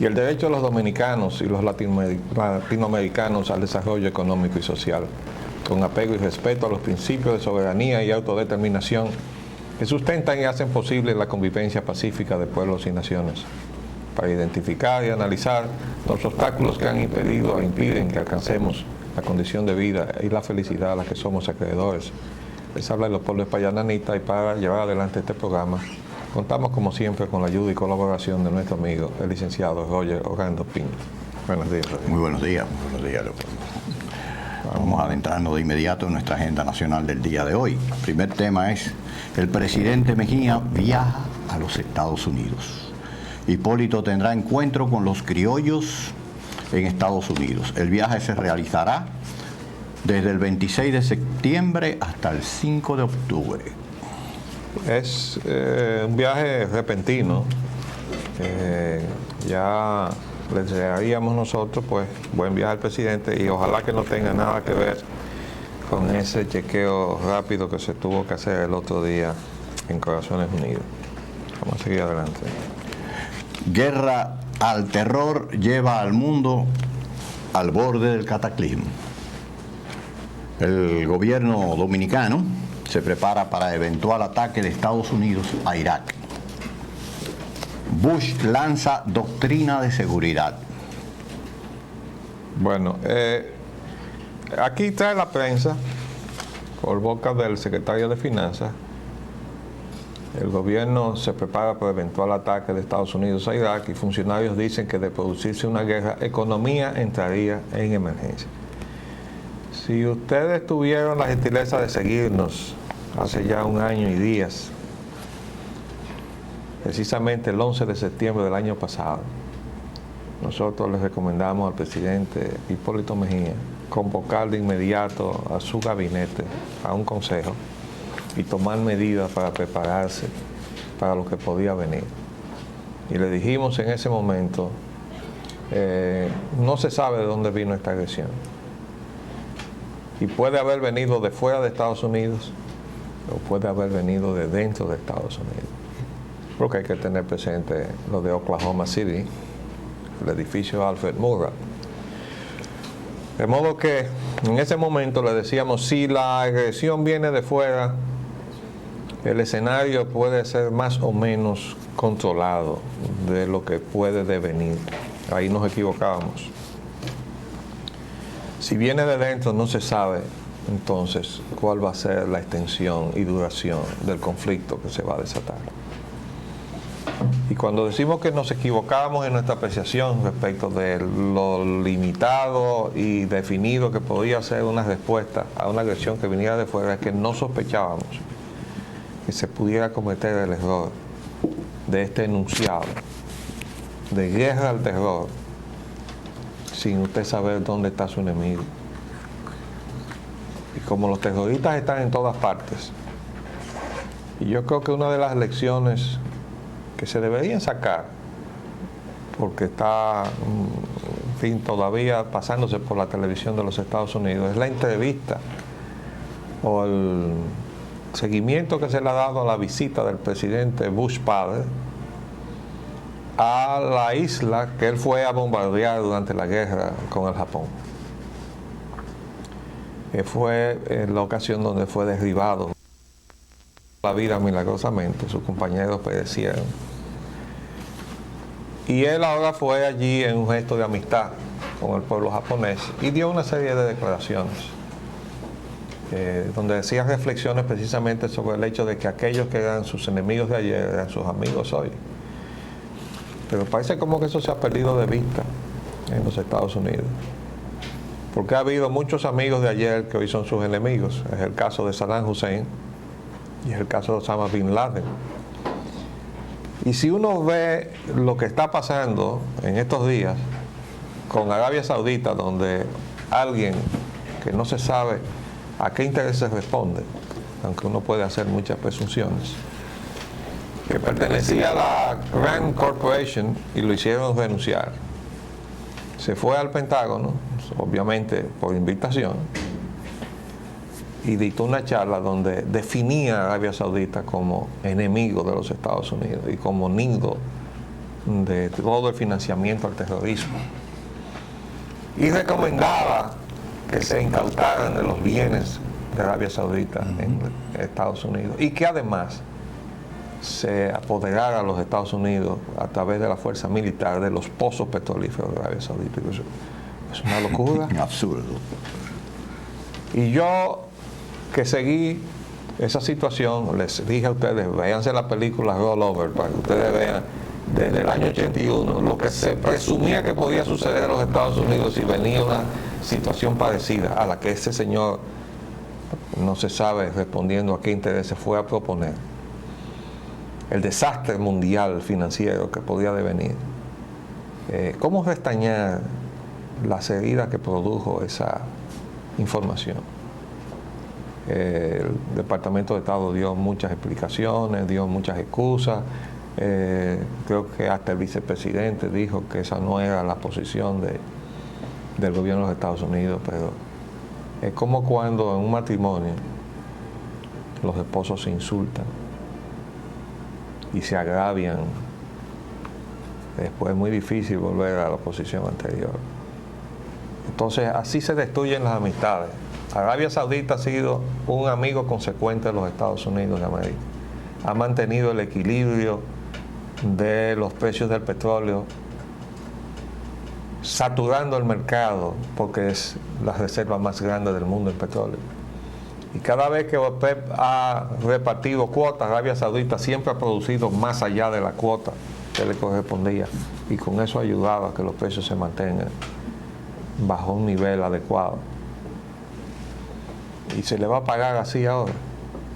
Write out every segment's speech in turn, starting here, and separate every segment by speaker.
Speaker 1: y el derecho de los dominicanos y los latinoamericanos al desarrollo económico y social, con apego y respeto a los principios de soberanía y autodeterminación que sustentan y hacen posible la convivencia pacífica de pueblos y naciones, para identificar y analizar los obstáculos que han impedido e impiden que alcancemos la condición de vida y la felicidad a la que somos acreedores. Les habla Leopoldo Espaillat, y para llevar adelante este programa contamos como siempre con la ayuda y colaboración de nuestro amigo, el licenciado Roger Orlando Pinto. Buenos días, Roger.
Speaker 2: Muy buenos días, Leopoldo. Vamos a adentrarnos de inmediato en nuestra agenda nacional del día de hoy. El primer tema es: el presidente Mejía viaja a los Estados Unidos. Hipólito tendrá encuentro con los criollos en Estados Unidos. El viaje se realizará desde el 26 de septiembre hasta el 5 de octubre.
Speaker 1: Es un viaje repentino. Ya le desearíamos nosotros pues buen viaje al presidente, y ojalá que no tenga nada que ver con ese chequeo rápido que se tuvo que hacer el otro día en Corazones Unidos. Vamos a seguir adelante.
Speaker 2: Guerra al terror lleva al mundo al borde del cataclismo. El gobierno dominicano se prepara para eventual ataque de Estados Unidos a Irak. Bush lanza doctrina de seguridad.
Speaker 1: Bueno, aquí trae la prensa, por boca del secretario de Finanzas, el gobierno se prepara para eventual ataque de Estados Unidos a Irak, y funcionarios dicen que de producirse una guerra, economía entraría en emergencia. Si ustedes tuvieron la gentileza de seguirnos hace ya un año y días, precisamente el 11 de septiembre del año pasado, nosotros les recomendamos al presidente Hipólito Mejía convocar de inmediato a su gabinete, a un consejo, y tomar medidas para prepararse para lo que podía venir. Y le dijimos en ese momento, no se sabe de dónde vino esta agresión, y puede haber venido de fuera de Estados Unidos o puede haber venido de dentro de Estados Unidos, porque hay que tener presente lo de Oklahoma City, el edificio Alfred Murrah. De modo que en ese momento le decíamos, si la agresión viene de fuera, el escenario puede ser más o menos controlado de lo que puede devenir. Ahí nos equivocábamos. Si viene de dentro, no se sabe entonces cuál va a ser la extensión y duración del conflicto que se va a desatar. Y cuando decimos que nos equivocábamos en nuestra apreciación respecto de lo limitado y definido que podía ser una respuesta a una agresión que viniera de fuera, es que no sospechábamos que se pudiera cometer el error de este enunciado de guerra al terror sin usted saber dónde está su enemigo. Y como los terroristas están en todas partes, y yo creo que una de las lecciones que se deberían sacar, porque está, en fin, todavía pasándose por la televisión de los Estados Unidos, es la entrevista o el seguimiento que se le ha dado a la visita del presidente Bush padre a la isla que él fue a bombardear durante la guerra con el Japón. Fue en la ocasión donde fue derribado la vida milagrosamente, sus compañeros perecieron. Y él ahora fue allí en un gesto de amistad con el pueblo japonés y dio una serie de declaraciones donde decía reflexiones precisamente sobre el hecho de que aquellos que eran sus enemigos de ayer eran sus amigos hoy. Pero parece como que eso se ha perdido de vista en los Estados Unidos, porque ha habido muchos amigos de ayer que hoy son sus enemigos. Es el caso de Saddam Hussein y es el caso de Osama Bin Laden. Y si uno ve lo que está pasando en estos días con Arabia Saudita, donde alguien que no se sabe a qué intereses responde, aunque uno puede hacer muchas presunciones, que pertenecía a la Rand Corporation y lo hicieron renunciar, se fue al Pentágono, obviamente por invitación, y dictó una charla donde definía a Arabia Saudita como enemigo de los Estados Unidos y como nido de todo el financiamiento al terrorismo. Y recomendaba que se incautaran de los bienes de Arabia Saudita en Estados Unidos y que además se apoderara a los Estados Unidos a través de la fuerza militar de los pozos petrolíferos de Arabia Saudita. Eso es una locura.
Speaker 2: Absurdo.
Speaker 1: Y yo, que seguí esa situación, les dije a ustedes, véanse la película Roll Over para que ustedes vean desde el año 81 lo que se presumía que podía suceder en los Estados Unidos si venía una situación parecida a la que ese señor, no se sabe respondiendo a qué interés se fue a proponer. El desastre mundial financiero que podía devenir. ¿Cómo restañar las heridas que produjo esa información? El Departamento de Estado dio muchas explicaciones, dio muchas excusas. Creo que hasta el vicepresidente dijo que esa no era la posición del gobierno de los Estados Unidos, pero es como cuando en un matrimonio los esposos se insultan y se agravian. Después es muy difícil volver a la posición anterior. Entonces así se destruyen las amistades. Arabia Saudita ha sido un amigo consecuente de los Estados Unidos de América. Ha mantenido el equilibrio de los precios del petróleo, saturando el mercado porque es la reserva más grande del mundo en petróleo. Y cada vez que OPEP ha repartido cuotas, Arabia Saudita siempre ha producido más allá de la cuota que le correspondía, y con eso ha ayudado a que los precios se mantengan bajo un nivel adecuado. Y se le va a pagar así ahora.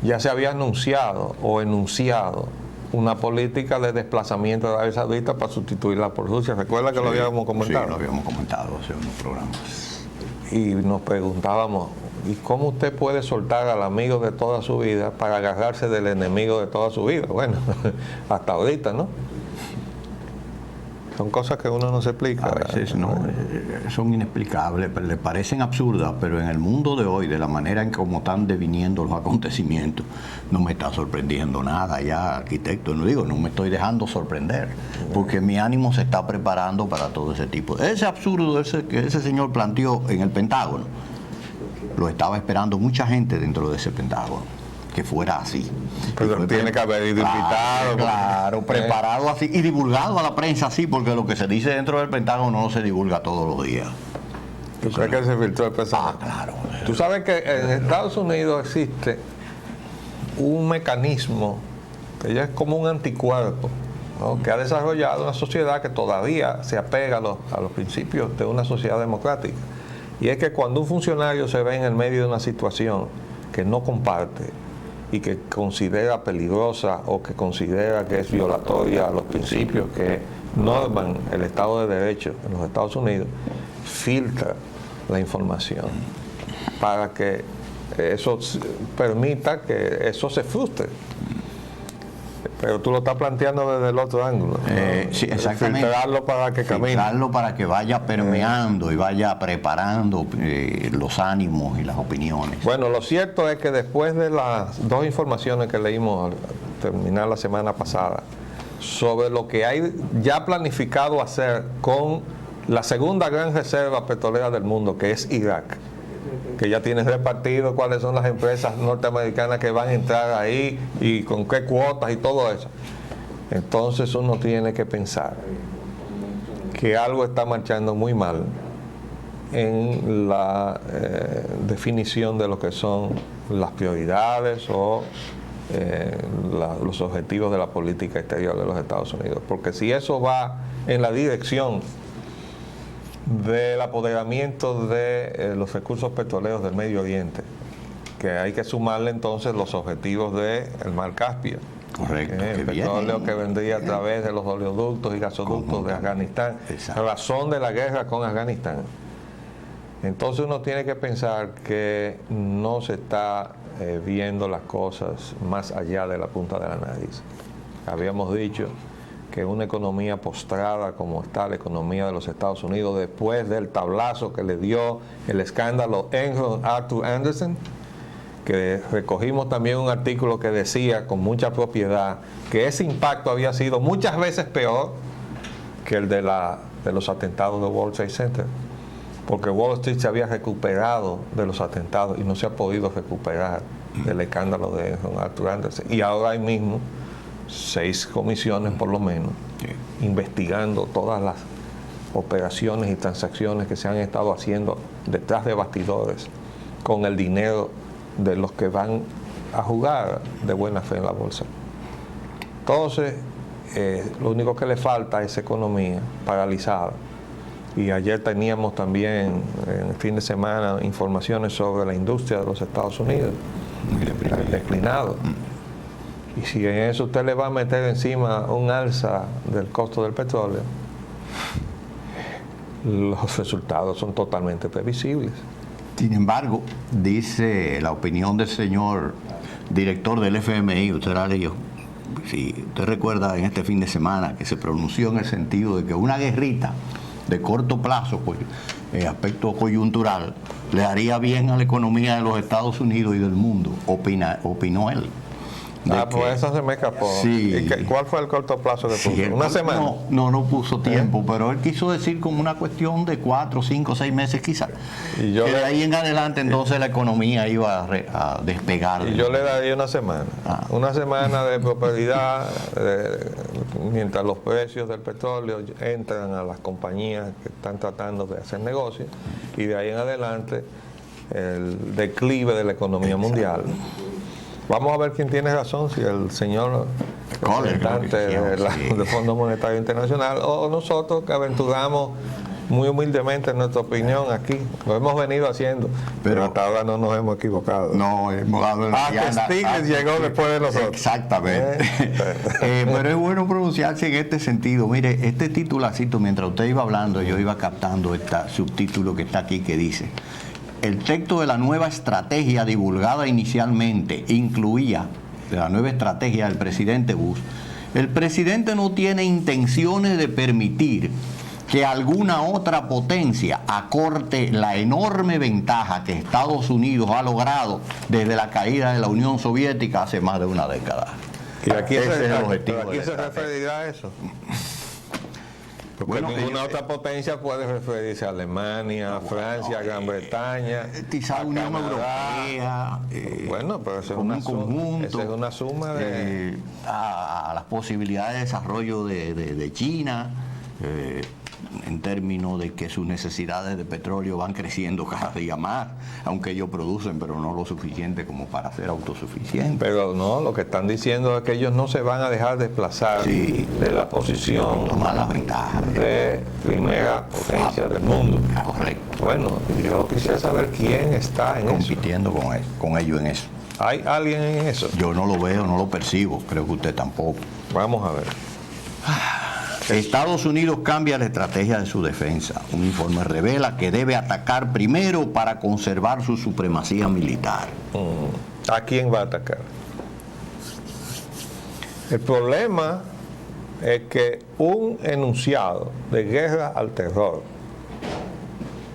Speaker 1: Ya se había anunciado o enunciado una política de desplazamiento de Arabia Saudita para sustituirla por Rusia. ¿Recuerda que lo habíamos comentado?
Speaker 2: Sí, lo habíamos comentado hace unos programas.
Speaker 1: Y nos preguntábamos, ¿y cómo usted puede soltar al amigo de toda su vida para agarrarse del enemigo de toda su vida? Bueno, hasta ahorita, ¿no? Son cosas que uno no se explica.
Speaker 2: A veces no, son inexplicables, le parecen absurdas, pero en el mundo de hoy, de la manera en cómo están deviniendo los acontecimientos, no me está sorprendiendo nada ya, arquitecto. No digo, no me estoy dejando sorprender, porque mi ánimo se está preparando para todo ese tipo. Ese absurdo que ese señor planteó en el Pentágono, lo estaba esperando mucha gente dentro de ese Pentágono, que fuera así.
Speaker 1: Pero tiene que haber ido invitado.
Speaker 2: Claro, preparado así y divulgado a la prensa así, porque lo que se dice dentro del Pentágono no se divulga todos los días.
Speaker 1: ¿Tú sabes que se filtró el pensamiento?
Speaker 2: Claro.
Speaker 1: Tú sabes que en Estados Unidos existe un mecanismo que ya es como un anticuerpo, ¿no?, que ha desarrollado una sociedad que todavía se apega a los principios de una sociedad democrática. Y es que cuando un funcionario se ve en el medio de una situación que no comparte y que considera peligrosa o que considera que es violatoria a los principios que norman el Estado de Derecho en los Estados Unidos, filtra la información para que eso permita que eso se frustre. Pero tú lo estás planteando desde el otro ángulo, ¿no?
Speaker 2: Sí, exactamente.
Speaker 1: Filtrarlo para que camine.
Speaker 2: Filtrarlo para que vaya permeando y vaya preparando los ánimos y las opiniones.
Speaker 1: Bueno, lo cierto es que después de las dos informaciones que leímos al terminar la semana pasada sobre lo que hay ya planificado hacer con la segunda gran reserva petrolera del mundo, que es Irak, que ya tiene repartido cuáles son las empresas norteamericanas que van a entrar ahí y con qué cuotas y todo eso. Entonces uno tiene que pensar que algo está marchando muy mal en la definición de lo que son las prioridades o los objetivos de la política exterior de los Estados Unidos. Porque si eso va en la dirección del apoderamiento de los recursos petroleros del Medio Oriente, que hay que sumarle entonces los objetivos del Mar Caspio.
Speaker 2: Correcto.
Speaker 1: El petróleo que vendría a través de los oleoductos y gasoductos de Afganistán, razón de la guerra con Afganistán. Entonces uno tiene que pensar que no se está viendo las cosas más allá de la punta de la nariz. Habíamos dicho que una economía postrada como está la economía de los Estados Unidos después del tablazo que le dio el escándalo Enron Arthur Andersen, que recogimos también un artículo que decía con mucha propiedad que ese impacto había sido muchas veces peor que el de los atentados de World Trade Center, porque Wall Street se había recuperado de los atentados y no se ha podido recuperar del escándalo de Arthur Andersen. Y ahora hay mismo 6 comisiones por lo menos investigando todas las operaciones y transacciones que se han estado haciendo detrás de bastidores con el dinero de los que van a jugar de buena fe en la bolsa. Entonces, lo único que le falta es economía paralizada. Y ayer teníamos también, en el fin de semana, informaciones sobre la industria de los Estados Unidos, declinado. Y si en eso usted le va a meter encima un alza del costo del petróleo, los resultados son totalmente previsibles.
Speaker 2: Sin embargo, dice la opinión del señor director del FMI, usted la leyó. Si usted recuerda en este fin de semana que se pronunció en el sentido de que una guerrita de corto plazo, pues, aspecto coyuntural, le haría bien a la economía de los Estados Unidos y del mundo, opinó él.
Speaker 1: Pues eso se me escapó.
Speaker 2: Sí.
Speaker 1: ¿Y cuál fue el corto plazo que puso?
Speaker 2: Sí,
Speaker 1: ¿Una semana?
Speaker 2: No puso tiempo, pero él quiso decir como una cuestión de 4, 5, 6 meses quizás. Y que de ahí en adelante entonces la economía iba a despegar.
Speaker 1: Y yo le daría una semana. Una semana de prosperidad, mientras los precios del petróleo entran a las compañías que están tratando de hacer negocios, y de ahí en adelante el declive de la economía mundial. Vamos a ver quién tiene razón, si el señor representante del Fondo Monetario Internacional o nosotros, que aventuramos muy humildemente nuestra opinión aquí. Lo hemos venido haciendo, pero hasta ahora no nos hemos equivocado.
Speaker 2: No, hemos dado
Speaker 1: que Stiglitz llegó después de nosotros.
Speaker 2: Exactamente. Pero es bueno pronunciarse en este sentido. Mire, este titulacito, mientras usted iba hablando, yo iba captando este subtítulo que está aquí, que dice: el texto de la nueva estrategia divulgada inicialmente incluía, de la nueva estrategia del presidente Bush, el presidente no tiene intenciones de permitir que alguna otra potencia acorte la enorme ventaja que Estados Unidos ha logrado desde la caída de la Unión Soviética hace más de una década.
Speaker 1: Y aquí
Speaker 2: ese es el objetivo.
Speaker 1: Aquí se referirá a eso. Porque
Speaker 2: bueno,
Speaker 1: ninguna otra potencia puede referirse a Alemania, Francia, Gran Bretaña,
Speaker 2: quizá Unión Europea.
Speaker 1: Bueno, pero eso es
Speaker 2: un conjunto.
Speaker 1: Esa es una suma de
Speaker 2: a las posibilidades de desarrollo de China, en términos de que sus necesidades de petróleo van creciendo cada día más, aunque ellos producen, pero no lo suficiente como para ser autosuficientes.
Speaker 1: Pero no, lo que están diciendo es que ellos no se van a dejar desplazar de la posición,
Speaker 2: tomar las ventajas
Speaker 1: de primera potencia del mundo.
Speaker 2: Correcto.
Speaker 1: Bueno, yo quisiera saber quién está en
Speaker 2: compitiendo con ellos en eso.
Speaker 1: ¿Hay alguien en eso?
Speaker 2: Yo no lo veo, no lo percibo, creo que usted tampoco.
Speaker 1: Vamos a ver.
Speaker 2: Estados Unidos cambia la estrategia de su defensa. Un informe revela que debe atacar primero para conservar su supremacía militar.
Speaker 1: ¿A quién va a atacar? El problema es que un enunciado de guerra al terror,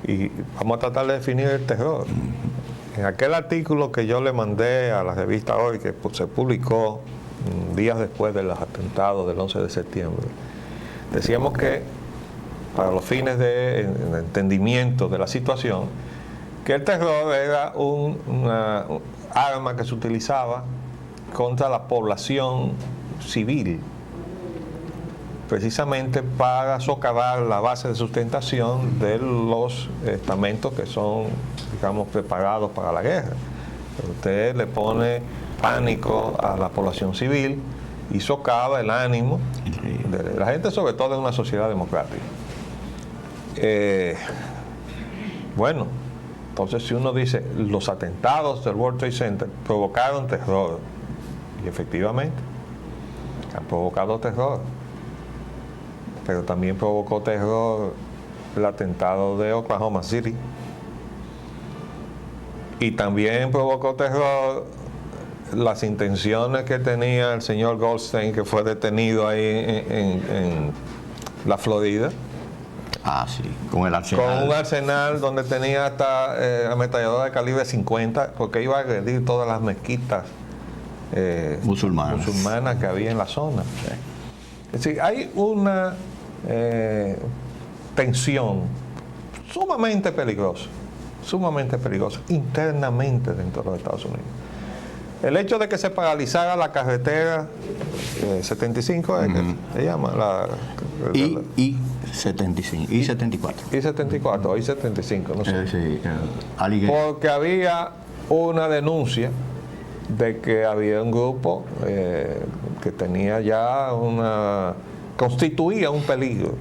Speaker 1: y vamos a tratar de definir el terror. En aquel artículo que yo le mandé a la revista Hoy, que se publicó días después de los atentados del 11 de septiembre, decíamos que, para los fines de entendimiento de la situación, que el terror era una arma que se utilizaba contra la población civil, precisamente para socavar la base de sustentación de los estamentos que son, digamos, preparados para la guerra. Usted le pone pánico a la población civil y socava el ánimo de la gente, sobre todo en una sociedad democrática. Bueno, entonces si uno dice los atentados del World Trade Center provocaron terror, y efectivamente han provocado terror, pero también provocó terror el atentado de Oklahoma City, y también provocó terror las intenciones que tenía el señor Goldstein, que fue detenido ahí en la Florida.
Speaker 2: Sí, con el arsenal.
Speaker 1: Con un arsenal donde tenía hasta ametralladora de calibre 50, porque iba a agredir todas las mezquitas musulmanas que había en la zona. Es decir, hay una tensión sumamente peligrosa internamente dentro de los Estados Unidos. El hecho de que se paralizara la carretera 75, se llama
Speaker 2: I-75, I-74.
Speaker 1: I-74 o I-75, no sé.
Speaker 2: Sí,
Speaker 1: porque había una denuncia de que había un grupo que tenía ya constituía un peligro.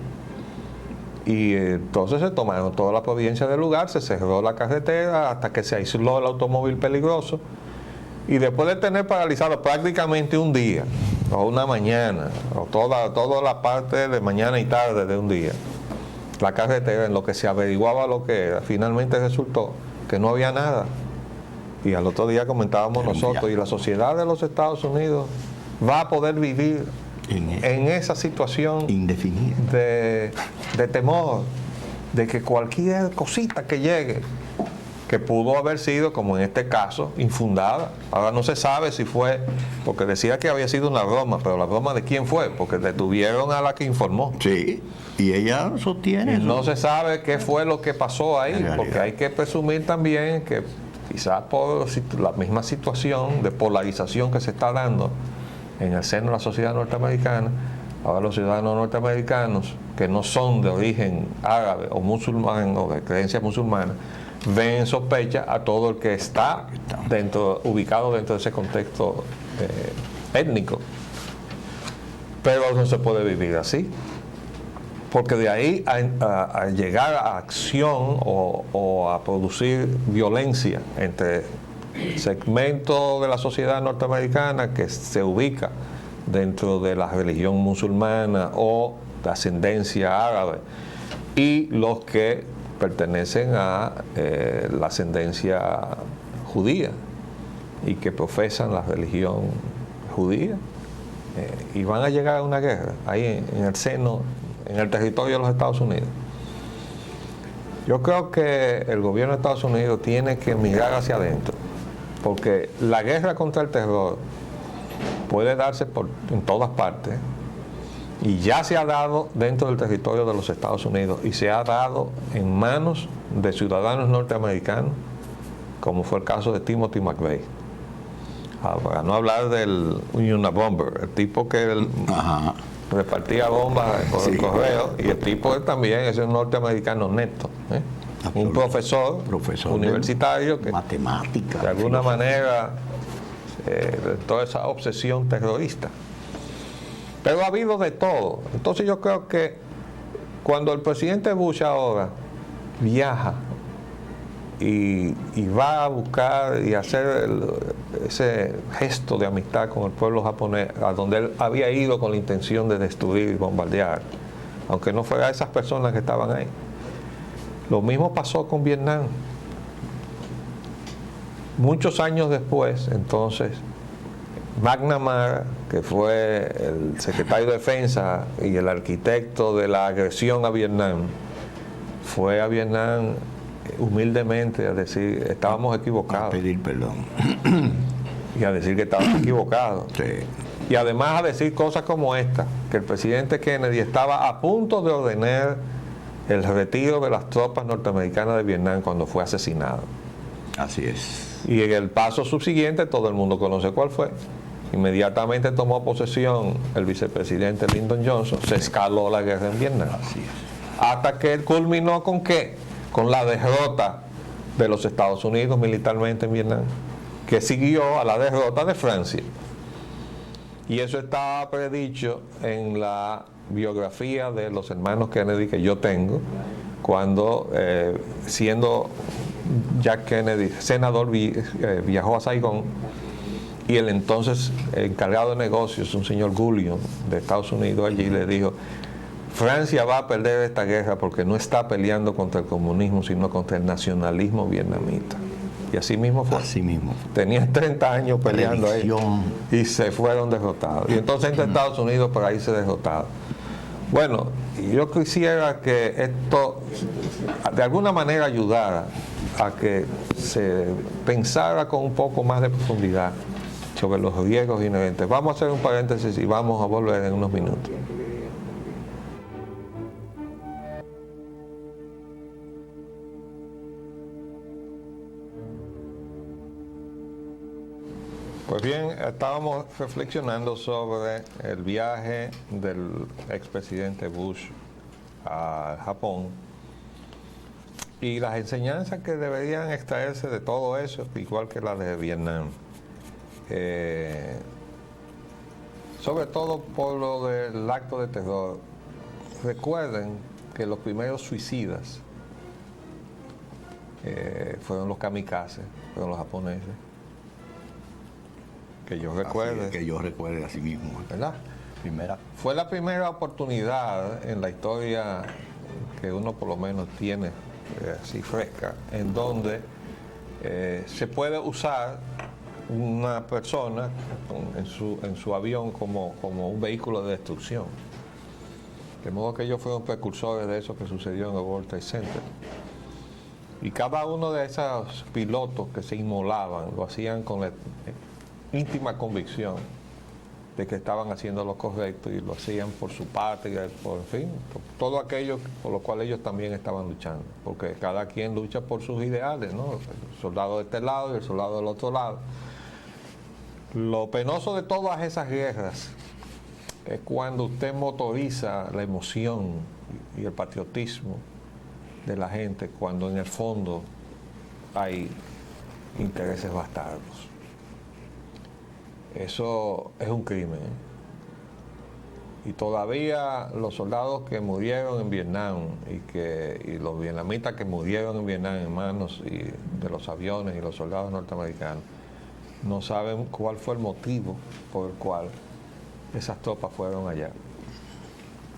Speaker 1: Y entonces se tomaron toda la providencia del lugar, se cerró la carretera hasta que se aisló el automóvil peligroso. Y después de tener paralizado prácticamente un día, o una mañana, o toda la parte de mañana y tarde de un día, la carretera, en lo que se averiguaba lo que era, finalmente resultó que no había nada. Y al otro día comentábamos nosotros, y la sociedad de los Estados Unidos va a poder vivir en esa situación
Speaker 2: indefinida
Speaker 1: de temor, de que cualquier cosita que llegue, que pudo haber sido, como en este caso, infundada. Ahora no se sabe si fue, porque decía que había sido una broma, pero la broma de quién fue, porque detuvieron a la que informó.
Speaker 2: Sí, y ella sostiene.
Speaker 1: Y no se sabe qué fue lo que pasó ahí, porque hay que presumir también que quizás por la misma situación de polarización que se está dando en el seno de la sociedad norteamericana, ahora los ciudadanos norteamericanos que no son de origen árabe o musulmán o de creencia musulmana, ven en sospecha a todo el que está ubicado dentro de ese contexto étnico. Pero no se puede vivir así, porque de ahí a llegar a acción o a producir violencia entre segmentos de la sociedad norteamericana que se ubica dentro de la religión musulmana o de ascendencia árabe y los que pertenecen a la ascendencia judía y que profesan la religión judía, y van a llegar a una guerra ahí en el seno, en el territorio de los Estados Unidos. Yo creo que el gobierno de Estados Unidos tiene que mirar hacia adentro, porque la guerra contra el terror puede darse en todas partes, y ya se ha dado dentro del territorio de los Estados Unidos y se ha dado en manos de ciudadanos norteamericanos, como fue el caso de Timothy McVeigh. Para no hablar del Unabomber, el tipo que repartía bombas por el correo, y el tipo también es un norteamericano neto, un profesor universitario que
Speaker 2: matemática,
Speaker 1: de alguna manera toda esa obsesión terrorista. Pero ha habido de todo. Entonces yo creo que cuando el presidente Bush ahora viaja y va a buscar y hacer ese gesto de amistad con el pueblo japonés, a donde él había ido con la intención de destruir y bombardear, aunque no fuera esas personas que estaban ahí. Lo mismo pasó con Vietnam. Muchos años después, entonces, McNamara, que fue el secretario de Defensa y el arquitecto de la agresión a Vietnam, fue a Vietnam humildemente a decir, estábamos equivocados.
Speaker 2: A pedir perdón.
Speaker 1: Y a decir que estábamos equivocados.
Speaker 2: Sí.
Speaker 1: Y además a decir cosas como esta, que el presidente Kennedy estaba a punto de ordenar el retiro de las tropas norteamericanas de Vietnam cuando fue asesinado.
Speaker 2: Así es.
Speaker 1: Y en el paso subsiguiente, todo el mundo conoce cuál fue. Inmediatamente tomó posesión el vicepresidente Lyndon Johnson, se escaló la guerra en Vietnam.
Speaker 2: Así es.
Speaker 1: Hasta que él culminó ¿con qué? Con la derrota de los Estados Unidos militarmente en Vietnam, que siguió a la derrota de Francia. Y eso estaba predicho en la biografía de los hermanos Kennedy que yo tengo, cuando siendo Jack Kennedy senador viajó a Saigón, y el entonces encargado de negocios, un señor Gullion de Estados Unidos, allí le dijo: Francia va a perder esta guerra porque no está peleando contra el comunismo, sino contra el nacionalismo vietnamita. Y así mismo fue.
Speaker 2: Así mismo.
Speaker 1: Tenían 30 años peleando ahí y se fueron derrotados. Y entonces entre Estados Unidos para irse derrotados. Bueno, yo quisiera que esto de alguna manera ayudara a que se pensara con un poco más de profundidad sobre los riesgos inherentes. Vamos a hacer un paréntesis y vamos a volver en unos minutos. Pues bien, estábamos reflexionando sobre el viaje del expresidente Bush a Japón y las enseñanzas que deberían extraerse de todo eso, igual que la de Vietnam. Sobre todo por lo del acto de terror. Recuerden que los primeros suicidas fueron los kamikazes, fueron los japoneses. Que yo recuerde.
Speaker 2: Que yo recuerde así mismo.
Speaker 1: ¿Verdad?
Speaker 2: Primera.
Speaker 1: Fue la primera oportunidad en la historia que uno por lo menos tiene así fresca, en donde se puede usar una persona en su avión como un vehículo de destrucción. De modo que ellos fueron precursores de eso que sucedió en el World Trade Center. Y cada uno de esos pilotos que se inmolaban lo hacían con la íntima convicción de que estaban haciendo lo correcto y lo hacían por su patria, por en fin, por todo aquello por lo cual ellos también estaban luchando, porque cada quien lucha por sus ideales, ¿no? El soldado de este lado y el soldado del otro lado. Lo penoso de todas esas guerras es cuando usted motoriza la emoción y el patriotismo de la gente, cuando en el fondo hay intereses bastardos. Eso es un crimen. Y todavía los soldados que murieron en Vietnam y los vietnamitas que murieron en Vietnam en manos de los aviones y los soldados norteamericanos no saben cuál fue el motivo por el cual esas tropas fueron allá.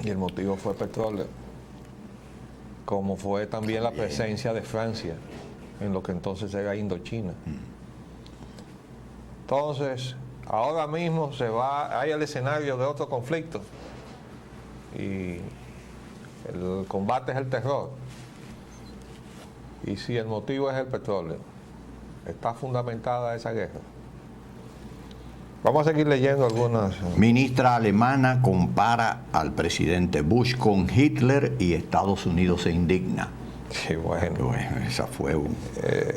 Speaker 1: Y el motivo fue petróleo, como fue también la presencia de Francia en lo que entonces era Indochina. Entonces, ahora mismo hay el escenario de otro conflicto y el combate es el terror. Y si el motivo es el petróleo, está fundamentada esa guerra. Vamos a seguir leyendo algunas.
Speaker 2: Ministra alemana compara al presidente Bush con Hitler y Estados Unidos se indigna.
Speaker 1: Sí, bueno.
Speaker 2: Esa fue un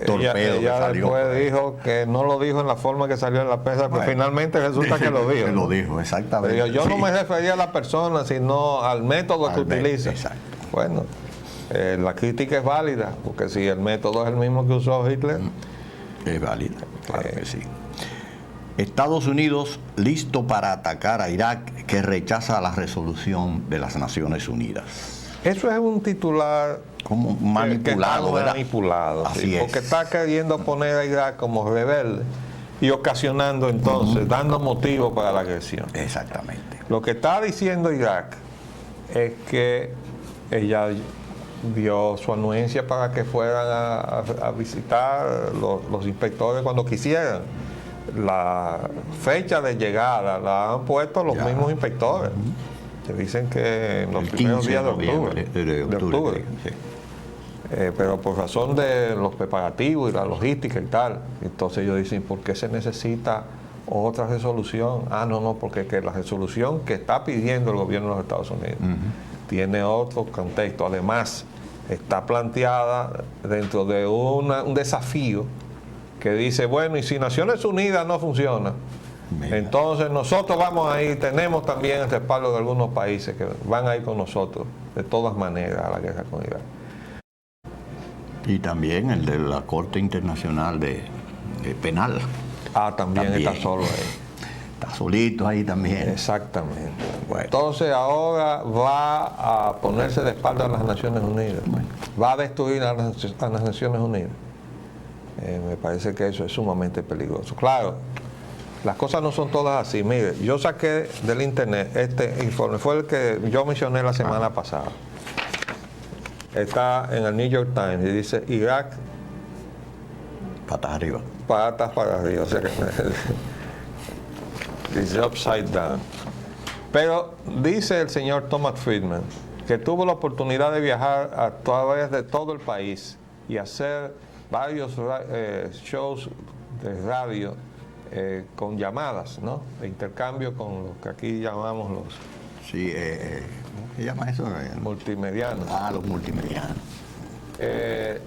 Speaker 2: torpedo
Speaker 1: ella
Speaker 2: que salió.
Speaker 1: Después dijo que no lo dijo en la forma que salió en la prensa, pero finalmente resulta que lo dijo.
Speaker 2: Lo dijo, exactamente.
Speaker 1: Pero yo no me refería a la persona, sino al método que utiliza.
Speaker 2: Exacto.
Speaker 1: Bueno, la crítica es válida, porque si el método es el mismo que usó Hitler.
Speaker 2: Es válida, claro que sí. Estados Unidos listo para atacar a Irak, que rechaza la resolución de las Naciones Unidas.
Speaker 1: Eso es un titular
Speaker 2: como manipulado, ¿verdad?
Speaker 1: Manipulado,
Speaker 2: así
Speaker 1: sí,
Speaker 2: es.
Speaker 1: porque está queriendo poner a Irak como rebelde y ocasionando entonces, dando motivo para la agresión.
Speaker 2: Exactamente.
Speaker 1: Lo que está diciendo Irak es que ella dio su anuencia para que fueran a visitar los inspectores cuando quisieran. La fecha de llegada la han puesto los mismos inspectores. Se dicen que en los primeros días de octubre.
Speaker 2: Sí.
Speaker 1: Pero por razón de los preparativos y la logística y tal, entonces ellos dicen, ¿por qué se necesita otra resolución? No, porque que la resolución que está pidiendo el gobierno de los Estados Unidos tiene otro contexto. Además, está planteada dentro de un desafío que dice, bueno, y si Naciones Unidas no funciona, entonces nosotros vamos a ir, tenemos también el respaldo de algunos países que van a ir con nosotros, de todas maneras, a la guerra con Irak.
Speaker 2: Y también el de la Corte Internacional de Penal.
Speaker 1: También está solo ahí.
Speaker 2: Está solito ahí también.
Speaker 1: Exactamente.
Speaker 2: Bueno.
Speaker 1: Entonces ahora va a ponerse de espalda a las Naciones Unidas. Va a destruir a las Naciones Unidas. Me parece que eso es sumamente peligroso. Claro, las cosas no son todas así. Mire, yo saqué del internet este informe, fue el que yo mencioné la semana pasada. Está en el New York Times y dice Irak
Speaker 2: patas arriba.
Speaker 1: Patas para arriba. O sea que dice upside down. Pero dice el señor Thomas Friedman que tuvo la oportunidad de viajar a través de todo el país y hacer varios shows de radio con llamadas, ¿no? De intercambio con lo que aquí llamamos los...
Speaker 2: Sí, ¿cómo se llama eso?
Speaker 1: Multimedianos.
Speaker 2: Los multimedianos.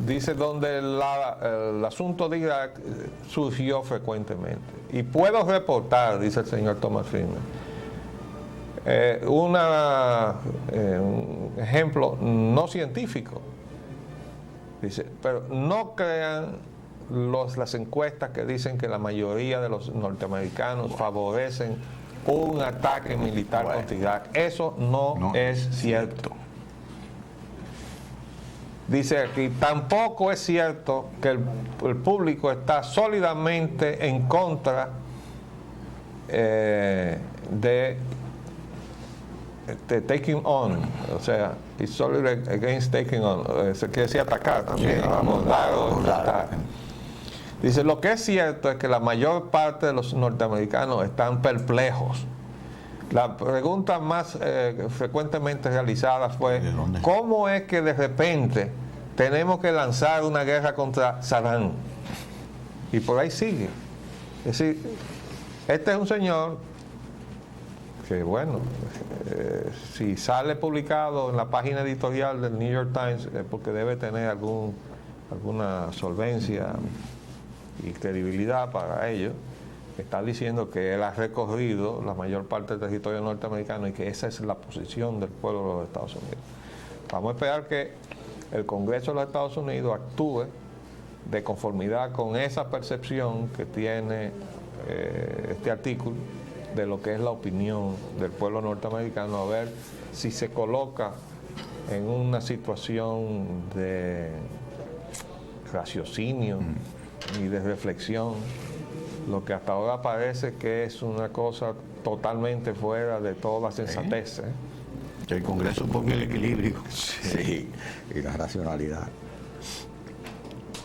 Speaker 1: dice donde el asunto de Irak surgió frecuentemente. Y puedo reportar, dice el señor Thomas Friedman, un ejemplo no científico. Dice, pero no crean las encuestas que dicen que la mayoría de los norteamericanos favorecen un ataque militar contra Irak. Eso no es cierto. Dice aquí, tampoco es cierto que el público está sólidamente en contra de taking on, o sea, it's solid against taking on, se quiere decir atacar también, abordar o tratar. Dice, lo que es cierto es que la mayor parte de los norteamericanos están perplejos. La pregunta más frecuentemente realizada fue, ¿cómo es que de repente tenemos que lanzar una guerra contra Saddam? Y por ahí sigue. Es decir, este es un señor que, bueno, si sale publicado en la página editorial del New York Times es porque debe tener alguna solvencia y credibilidad para ello. Está diciendo que él ha recorrido la mayor parte del territorio norteamericano y que esa es la posición del pueblo de los Estados Unidos. Vamos a esperar que el Congreso de los Estados Unidos actúe de conformidad con esa percepción que tiene este artículo de lo que es la opinión del pueblo norteamericano, a ver si se coloca en una situación de raciocinio y de reflexión, lo que hasta ahora parece que es una cosa totalmente fuera de toda sensatez.
Speaker 2: El Congreso pone el equilibrio y la racionalidad.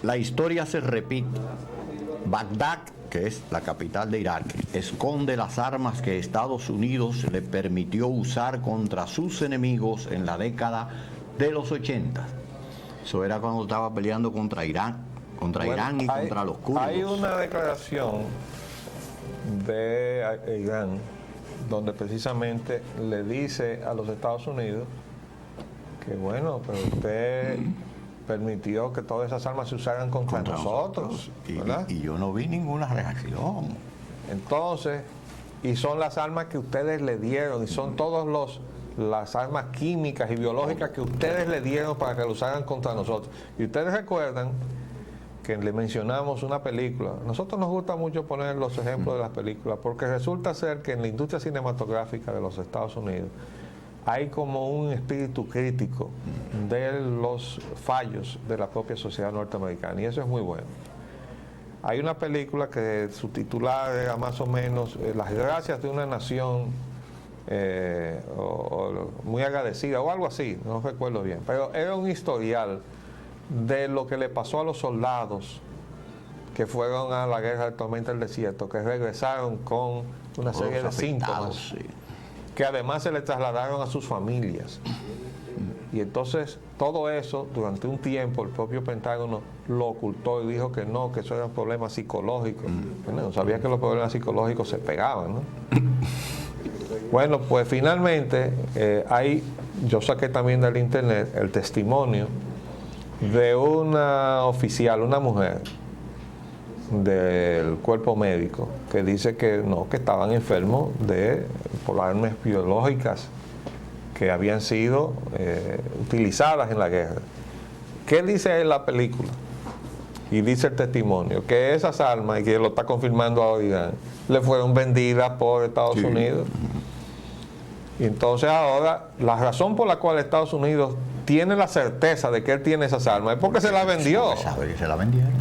Speaker 2: La historia se repite. Bagdad, que es la capital de Irak, esconde las armas que Estados Unidos le permitió usar contra sus enemigos en la década de los 80. Eso era cuando estaba peleando contra Irán y contra los kurdos.
Speaker 1: Hay una declaración de Irán donde precisamente le dice a los Estados Unidos que bueno, pero usted permitió que todas esas armas se usaran contra nosotros, ¿verdad?
Speaker 2: Y yo no vi ninguna reacción.
Speaker 1: Entonces, y son las armas que ustedes le dieron, y son todas las armas químicas y biológicas que ustedes le dieron para que lo usaran contra nosotros. Y ustedes recuerdan que le mencionamos una película. A nosotros nos gusta mucho poner los ejemplos de las películas, porque resulta ser que en la industria cinematográfica de los Estados Unidos hay como un espíritu crítico de los fallos de la propia sociedad norteamericana, y eso es muy bueno. Hay una película que su titular era más o menos Las gracias de una nación muy agradecida, o algo así, no recuerdo bien, pero era un historial de lo que le pasó a los soldados que fueron a la guerra del tormenta del desierto, que regresaron con una serie de síntomas, que además se le trasladaron a sus familias. Y entonces todo eso, durante un tiempo, el propio Pentágono lo ocultó y dijo que no, que eso eran problemas psicológicos. Bueno, no sabía que los problemas psicológicos se pegaban, ¿no? Bueno, pues finalmente yo saqué también del internet el testimonio de una oficial, una mujer del cuerpo médico, que dice que no, que estaban enfermos por armas biológicas que habían sido utilizadas en la guerra. ¿Qué dice en la película? Y dice el testimonio que esas armas, y que lo está confirmando ahora Irán, le fueron vendidas por Estados Unidos. Y entonces ahora la razón por la cual Estados Unidos tiene la certeza de que él tiene esas armas es porque se las vendió.
Speaker 2: Sabe que se la vendieron.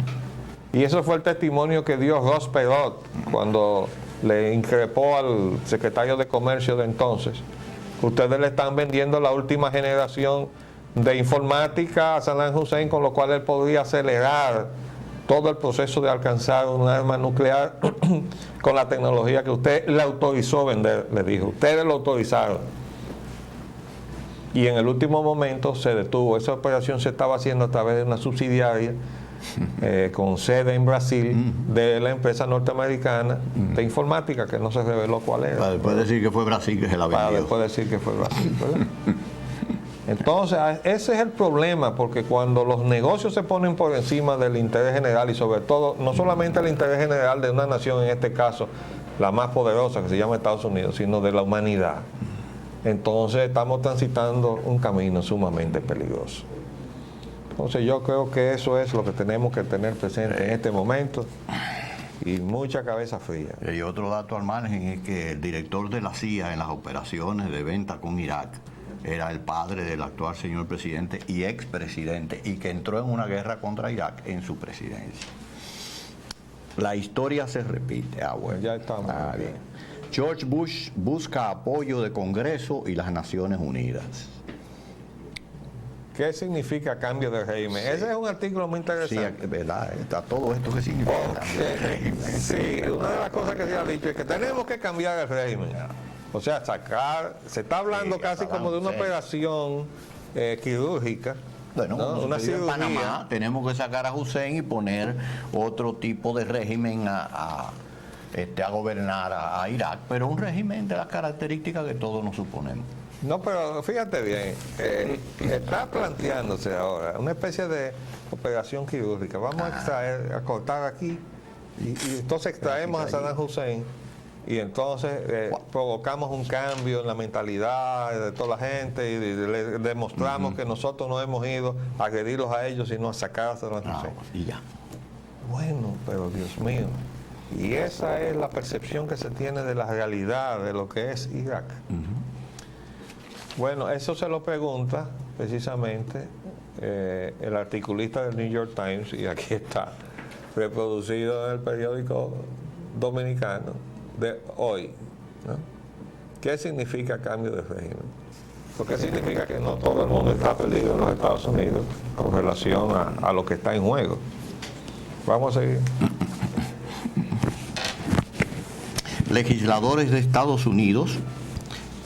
Speaker 1: Y eso fue el testimonio que dio Ross Perot cuando le increpó al secretario de Comercio de entonces. Ustedes le están vendiendo la última generación de informática a Saddam Hussein, con lo cual él podría acelerar todo el proceso de alcanzar un arma nuclear con la tecnología que usted le autorizó vender, le dijo. Ustedes lo autorizaron. Y en el último momento se detuvo. Esa operación se estaba haciendo a través de una subsidiaria con sede en Brasil de la empresa norteamericana de informática, que no se reveló cuál era.
Speaker 2: Para después decir que fue Brasil que se la vendió.
Speaker 1: Para después decir que fue Brasil, ¿verdad? Entonces, ese es el problema, porque cuando los negocios se ponen por encima del interés general y sobre todo, no solamente el interés general de una nación, en este caso, la más poderosa, que se llama Estados Unidos, sino de la humanidad, entonces estamos transitando un camino sumamente peligroso. Entonces yo creo que eso es lo que tenemos que tener presente en este momento y mucha cabeza fría.
Speaker 2: Y otro dato al margen es que el director de la CIA en las operaciones de venta con Irak era el padre del actual señor presidente y expresidente, y que entró en una guerra contra Irak en su presidencia. La historia se repite. Bueno,
Speaker 1: ya estamos.
Speaker 2: Bien. George Bush busca apoyo de Congreso y las Naciones Unidas.
Speaker 1: ¿Qué significa cambio de régimen? Sí. Ese es un artículo muy interesante.
Speaker 2: Sí, ¿verdad? Está todo esto que significa cambio de régimen.
Speaker 1: Sí, una de las cosas que se ha dicho es que tenemos que cambiar el régimen. O sea, se está hablando casi como de una operación quirúrgica.
Speaker 2: Bueno,
Speaker 1: ¿no? Una cirugía.
Speaker 2: En Panamá tenemos que sacar a Hussein y poner otro tipo de régimen a gobernar a Irak, pero un régimen de las características que todos nos suponemos.
Speaker 1: No, pero fíjate bien, está planteándose ahora una especie de operación quirúrgica. Vamos a extraer, a cortar aquí, y entonces extraemos a Saddam Hussein, y entonces provocamos un cambio en la mentalidad de toda la gente, y le demostramos que nosotros no hemos ido a agredirlos a ellos, sino a sacar a Saddam Hussein.
Speaker 2: Y ya.
Speaker 1: Bueno, pero Dios mío, y esa es la percepción que se tiene de la realidad de lo que es Irak. Bueno, eso se lo pregunta precisamente el articulista del New York Times, y aquí está reproducido en el periódico dominicano de hoy, ¿no? ¿Qué significa cambio de régimen? Porque significa que no todo el mundo está perdido en los Estados Unidos con relación a lo que está en juego. Vamos a seguir.
Speaker 2: Legisladores de Estados Unidos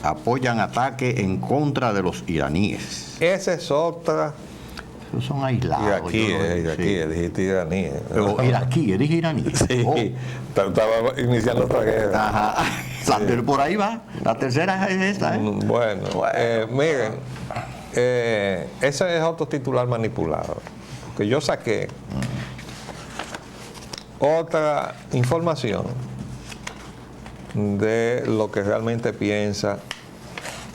Speaker 2: apoyan ataque en contra de los iraníes.
Speaker 1: Esa es otra.
Speaker 2: Esos son aislados.
Speaker 1: Dijiste iraní.
Speaker 2: Pero iraquí, dije iraní.
Speaker 1: Sí, estaba iniciando otra guerra.
Speaker 2: Ajá. Sí. Por ahí va. La tercera es esta, ¿eh?
Speaker 1: Bueno, miren, ese es otro titular manipulado. Que yo saqué otra información de lo que realmente piensa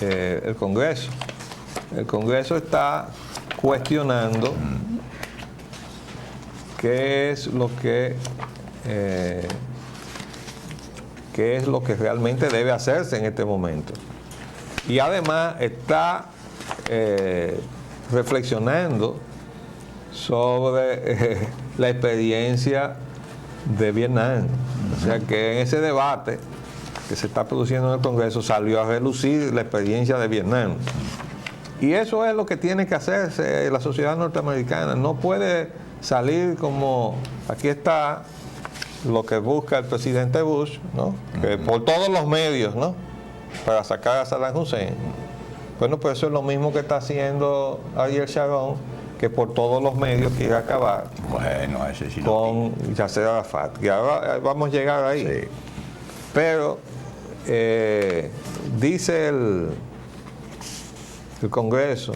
Speaker 1: el Congreso. El Congreso está cuestionando qué es lo que realmente debe hacerse en este momento. Y además está reflexionando sobre la experiencia de Vietnam. O sea que en ese debate que se está produciendo en el Congreso salió a relucir la experiencia de Vietnam. Y eso es lo que tiene que hacerse la sociedad norteamericana. No puede salir como aquí está lo que busca el presidente Bush, ¿no? Que por todos los medios, ¿no? Para sacar a Saddam Hussein. Bueno, pues eso es lo mismo que está haciendo Ariel Sharon, que por todos los medios quiere acabar con Yasser Arafat. Y ahora vamos a llegar ahí. Sí. Pero dice el Congreso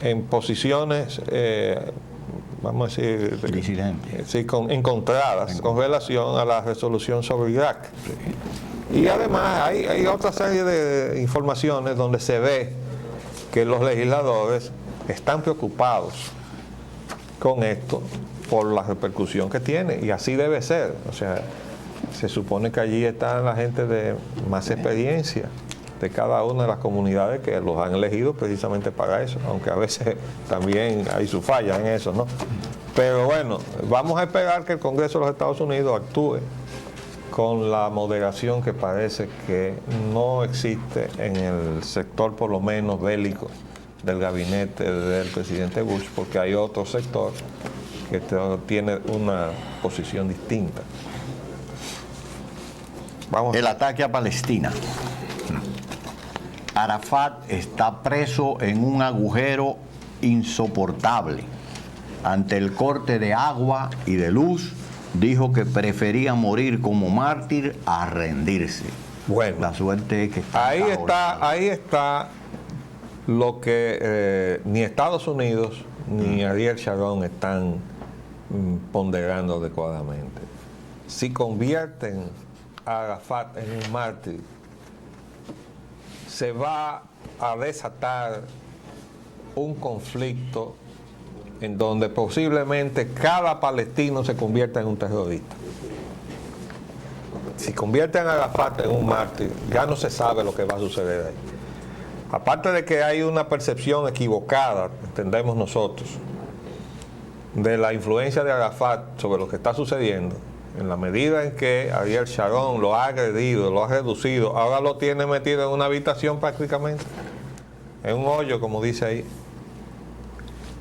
Speaker 1: en posiciones, vamos a decir, sí, encontradas con relación a la resolución sobre Irak. Sí. Y además hay otra serie de informaciones donde se ve que los legisladores están preocupados con esto por la repercusión que tiene, y así debe ser. O sea, se supone que allí está la gente de más experiencia de cada una de las comunidades que los han elegido precisamente para eso, aunque a veces también hay sus fallas en eso, ¿no? Pero bueno, vamos a esperar que el Congreso de los Estados Unidos actúe con la moderación que parece que no existe en el sector, por lo menos bélico, del gabinete del presidente Bush, porque hay otro sector que tiene una posición distinta.
Speaker 2: El ataque a Palestina. Arafat está preso en un agujero insoportable. Ante el corte de agua y de luz, dijo que prefería morir como mártir a rendirse.
Speaker 1: Bueno,
Speaker 2: la suerte es que
Speaker 1: ahí está lo que ni Estados Unidos ni Ariel Sharon están ponderando adecuadamente. Si convierten a Arafat en un mártir, se va a desatar un conflicto en donde posiblemente cada palestino se convierta en un terrorista. Si convierten a Arafat en un mártir, ya no se sabe lo que va a suceder ahí. Aparte de que hay una percepción equivocada, entendemos nosotros, de la influencia de Arafat sobre lo que está sucediendo, en la medida en que Ariel Sharon lo ha agredido, lo ha reducido, ahora lo tiene metido en una habitación prácticamente, en un hoyo, como dice ahí.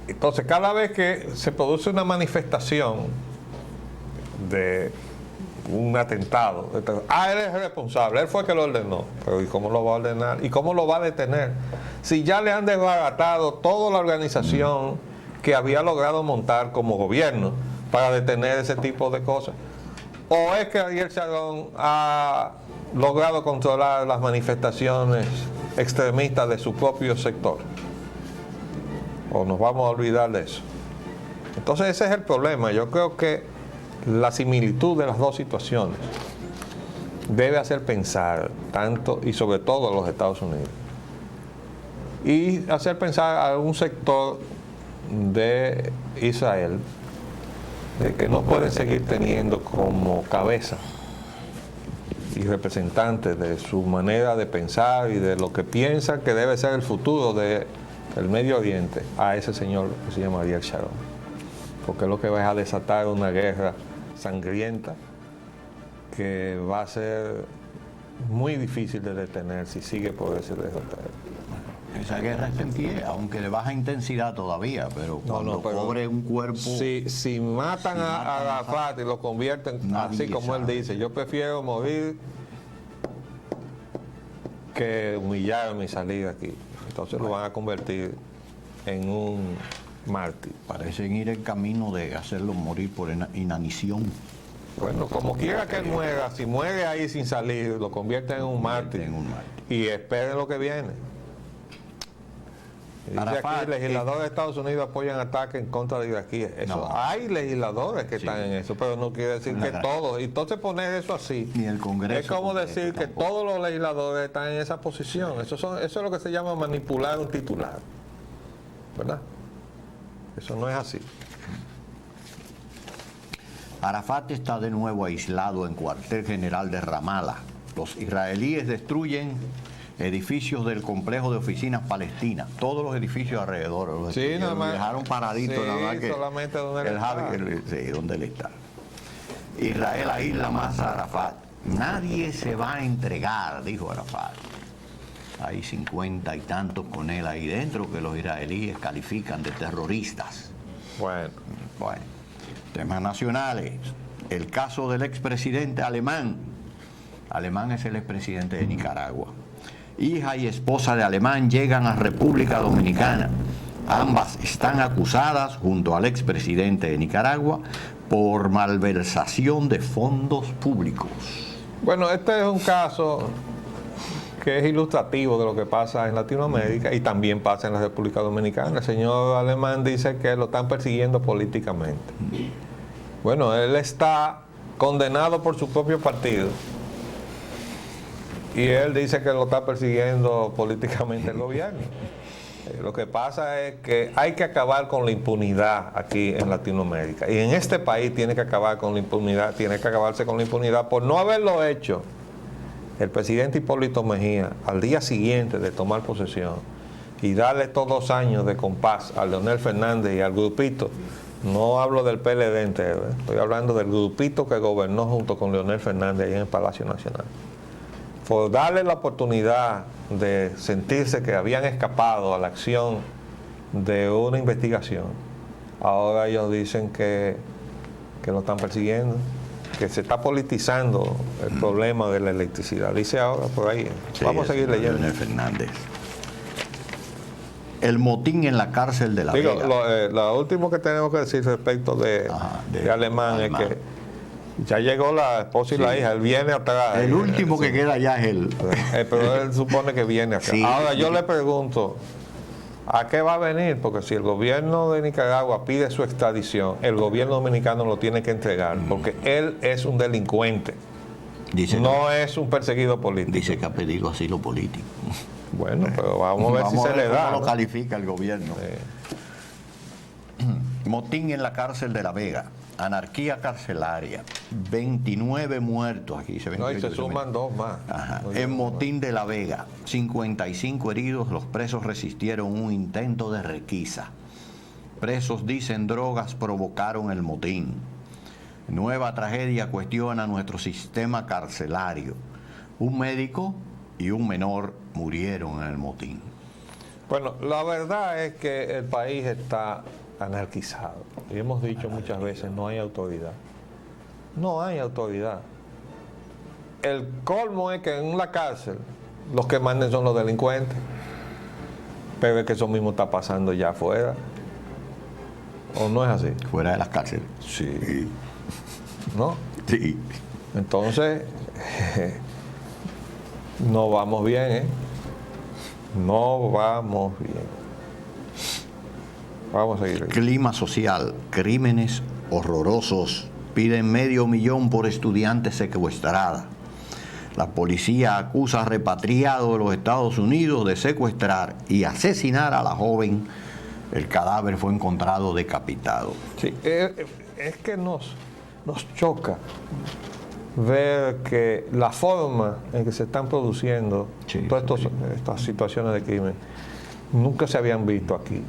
Speaker 1: Entonces, cada vez que se produce una manifestación de un atentado, él es responsable, él fue el que lo ordenó, pero ¿y cómo lo va a ordenar? ¿Y cómo lo va a detener? Si ya le han desbaratado toda la organización que había logrado montar como gobierno para detener ese tipo de cosas. ¿O es que Ariel Sharon ha logrado controlar las manifestaciones extremistas de su propio sector? ¿O nos vamos a olvidar de eso? Entonces ese es el problema. Yo creo que la similitud de las dos situaciones debe hacer pensar tanto y sobre todo a los Estados Unidos, y hacer pensar a un sector de Israel de que no pueden seguir teniendo como cabeza y representante de su manera de pensar y de lo que piensan que debe ser el futuro del Medio Oriente a ese señor que se llama Ariel Sharon, porque lo que va es a desatar una guerra sangrienta que va a ser muy difícil de detener si sigue por ese derrotero.
Speaker 2: Esa guerra está en pie, aunque de baja intensidad todavía, pero cuando cobre un cuerpo...
Speaker 1: Si matan a Arafat y lo convierten así como él dice, yo prefiero morir que humillarme y salir aquí. Entonces lo van a convertir en un mártir.
Speaker 2: Parecen ir el camino de hacerlo morir por inanición.
Speaker 1: Bueno, como quiera que él muera, si muere ahí sin salir, lo convierten en un mártir. Y esperen lo que viene. Dice aquí, legisladores de Estados Unidos apoyan ataques en contra de iraquíes. Hay legisladores que están en eso, pero no quiere decir que todos. Entonces poner eso así,
Speaker 2: ni el Congreso
Speaker 1: es como decir que todos los legisladores están en esa posición. Eso es lo que se llama manipular un titular, ¿verdad? Eso no es así.
Speaker 2: Arafat está de nuevo aislado en cuartel general de Ramallah. Los israelíes destruyen edificios del complejo de oficinas palestinas, todos los edificios alrededor, los dejaron paraditos, nada más que
Speaker 1: solamente donde
Speaker 2: donde él está. Israel aísla más a Arafat. Nadie se va a entregar, dijo Arafat. Hay 50 y tantos con él ahí dentro que los israelíes califican de terroristas. Bueno, temas nacionales. El caso del expresidente Alemán. Alemán es el expresidente de Nicaragua. Hija y esposa de Alemán llegan a República Dominicana. Ambas están acusadas, junto al expresidente de Nicaragua, por malversación de fondos públicos.
Speaker 1: Bueno, este es un caso que es ilustrativo de lo que pasa en Latinoamérica y también pasa en la República Dominicana. El señor Alemán dice que lo están persiguiendo políticamente. Bueno, él está condenado por su propio partido y él dice que lo está persiguiendo políticamente el gobierno. Lo que pasa es que hay que acabar con la impunidad aquí en Latinoamérica, y en este país tiene que acabar con la impunidad, tiene que acabarse con la impunidad por no haberlo hecho el presidente Hipólito Mejía al día siguiente de tomar posesión y darle estos 2 años de compás a Leonel Fernández y al grupito. No hablo del PLD entero, estoy hablando del grupito que gobernó junto con Leonel Fernández ahí en el Palacio Nacional. Por darle la oportunidad de sentirse que habían escapado a la acción de una investigación, ahora ellos dicen que lo están persiguiendo, que se está politizando el problema de la electricidad. Dice ahora por ahí.
Speaker 2: Sí,
Speaker 1: vamos a seguir leyendo.
Speaker 2: Leonel Fernández. El motín en la cárcel de La Vega.
Speaker 1: Lo último que tenemos que decir respecto de Alemán es que Ya llegó la esposa y la hija, él viene atrás.
Speaker 2: El último que queda ya es él.
Speaker 1: Pero él supone que viene acá.
Speaker 2: Sí.
Speaker 1: Ahora yo le pregunto, ¿a qué va a venir? Porque si el gobierno de Nicaragua pide su extradición, el gobierno dominicano lo tiene que entregar, porque él es un delincuente, no es un perseguido político.
Speaker 2: Dice que ha pedido asilo político.
Speaker 1: Bueno, pero vamos a ver si se le da.
Speaker 2: ¿Cómo lo califica el gobierno? Motín en la cárcel de La Vega. Anarquía carcelaria. 29 muertos aquí.
Speaker 1: No, y se suman 2 más.
Speaker 2: Ajá. En Motín de La Vega, 55 heridos. Los presos resistieron un intento de requisa. Presos dicen drogas provocaron el motín. Nueva tragedia cuestiona nuestro sistema carcelario. Un médico y un menor murieron en el motín.
Speaker 1: Bueno, la verdad es que el país está anarquizado. Y hemos dicho muchas veces, no hay autoridad. No hay autoridad. El colmo es que en la cárcel los que manden son los delincuentes. Pero es que eso mismo está pasando ya afuera. ¿O no es así?
Speaker 2: Fuera de las cárceles.
Speaker 1: Sí. ¿No?
Speaker 2: Sí.
Speaker 1: Entonces, no vamos bien, ¿eh? No vamos bien. Vamos a seguir.
Speaker 2: Clima social, crímenes horrorosos. Piden $500,000 por estudiante secuestrada. La policía acusa a repatriado de los Estados Unidos de secuestrar y asesinar a la joven. El cadáver fue encontrado decapitado.
Speaker 1: Sí, es que nos choca ver que la forma en que se están produciendo todas estas situaciones de crimen nunca se habían visto aquí.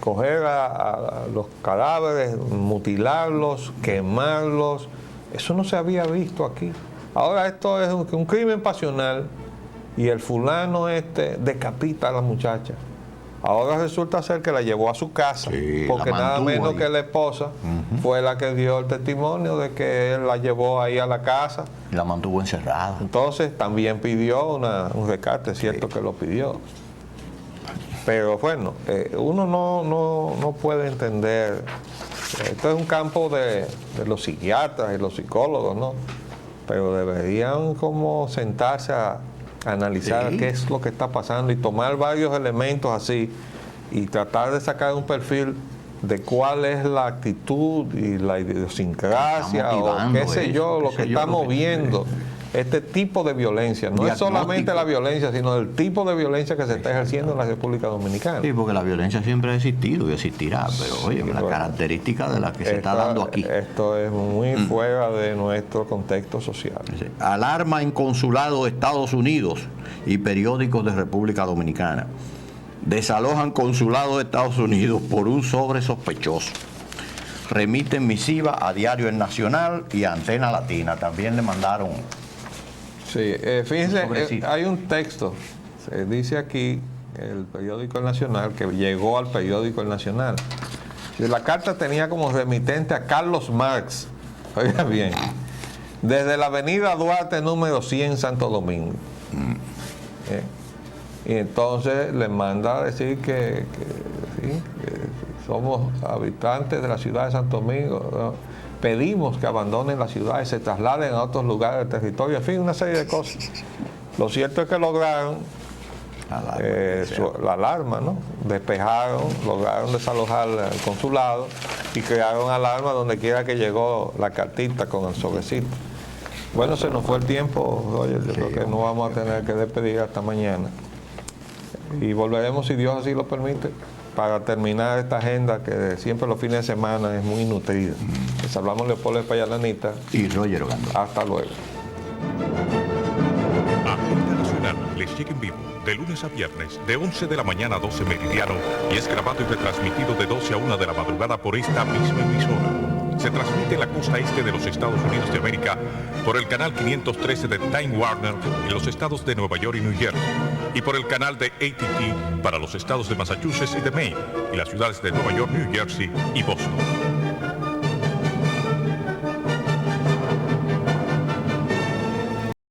Speaker 1: Coger a los cadáveres, mutilarlos, quemarlos, eso no se había visto aquí. Ahora esto es un crimen pasional y el fulano decapita a la muchacha. Ahora resulta ser que la llevó a su casa, porque nada menos ahí que la esposa fue la que dio el testimonio de que él la llevó ahí a la casa.
Speaker 2: Y la mantuvo encerrada.
Speaker 1: Entonces también pidió un rescate, es cierto que lo pidió. Pero bueno, uno no puede entender. Esto es un campo de los psiquiatras y los psicólogos, ¿no? Pero deberían como sentarse a analizar qué es lo que está pasando y tomar varios elementos así y tratar de sacar un perfil de cuál es la actitud y la idiosincrasia o qué sé yo, lo que está moviendo este tipo de violencia. No es solamente la violencia, sino el tipo de violencia que se está ejerciendo en la República Dominicana.
Speaker 2: Sí, porque la violencia siempre ha existido y existirá, pero oye, la característica de la que se está dando aquí.
Speaker 1: Esto es muy fuera de nuestro contexto social.
Speaker 2: Alarma en consulado de Estados Unidos y periódicos de República Dominicana. Desalojan consulado de Estados Unidos por un sobre sospechoso. Remiten misiva a Diario El Nacional y a Antena Latina. También le mandaron.
Speaker 1: Sí, fíjense, hay un texto, se dice aquí, el periódico El Nacional, que llegó al periódico El Nacional. La carta tenía como remitente a Carlos Marx, oiga bien, desde la avenida Duarte número 100, Santo Domingo. Y entonces le manda a decir que somos habitantes de la ciudad de Santo Domingo, ¿no? Pedimos que abandonen la ciudad y se trasladen a otros lugares del territorio, en fin, una serie de cosas. Lo cierto es que lograron la alarma, ¿no? Despejaron, lograron desalojar el consulado y crearon alarma donde quiera que llegó la cartita con el sobrecito. Bueno, se nos fue el tiempo, Roger, yo creo que no vamos a tener que despedir hasta mañana. Y volveremos, si Dios así lo permite, para terminar esta agenda que siempre los fines de semana es muy nutrida. Les hablamos Leopoldo Espaillanita
Speaker 2: y Roger Ogando.
Speaker 1: Hasta luego.
Speaker 3: Agenda Nacional les llega en vivo de lunes a viernes de 11 de la mañana a 12 meridiano y es grabado y retransmitido de 12 a 1 de la madrugada por esta misma emisora. Se transmite en la costa este de los Estados Unidos de América por el canal 513 de Time Warner en los estados de Nueva York y New Jersey y por el canal de AT&T para los estados de Massachusetts y de Maine y las ciudades de Nueva York, New Jersey y Boston.